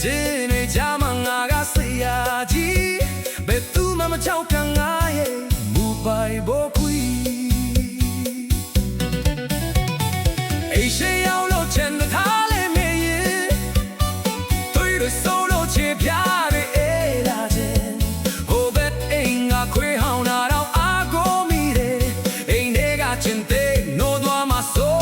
ချင်းတွေကြားမှာငါကစိတ်ရကြီးဘယ်သူမှမချောက်ခံငါရဲ့မူပိုင်ဖို့ခွီအိမ်ရှိရောက်လို့ချင်ထားလေမေရင်တွေ့ရဆိုလို့ချေပြတယ်အေးလာချင်းဟိုဘက်အိမ်ငါခွေးဟောင်းတာတော့အားကိုမိတယ်အိမ်ထဲကချင်တဲ့နိုးသွားမှာဆို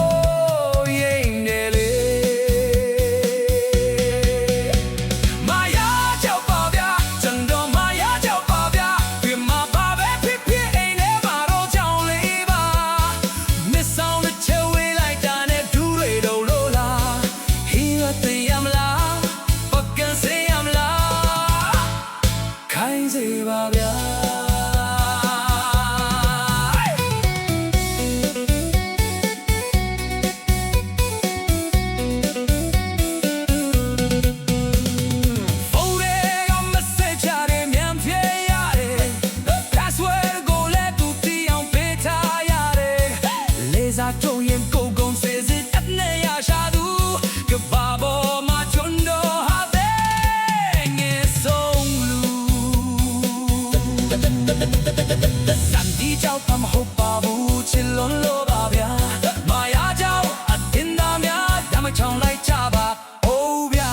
中ရင်ကိုကုံစေစစ်အနဲ့ရရှာသူကဘာပေါ်မှာချွန်းတော့ဟာပဲငယ်ဆုံးလူစံဒီကြောက်မဟုတ်ပါဘူးချစ်လွန်လို့ပါဗျာမာယာကြောင့်အတင်းသားများဓမ္မချောင်းလိုက်ကြပါအိုးဗျာ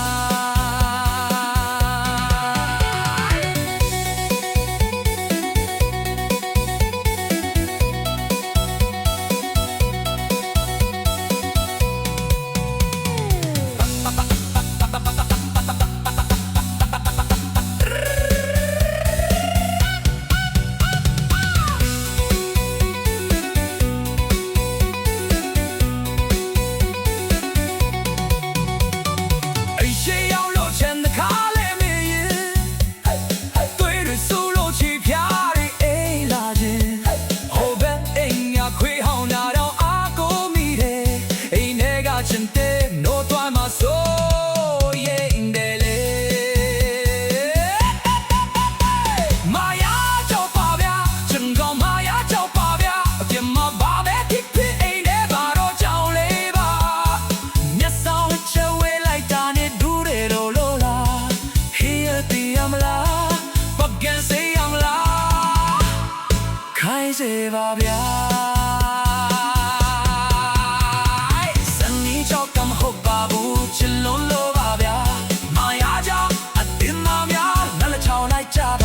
ခိုင်းစေပါဗျာစနီးချောက်ကမဟုတ်ပါဘူးချစ်လွန်လို့ပါဗျာမာယာကြောင့်အတင်းသားများနှလက်ချောင်းလိုက်ကြပါ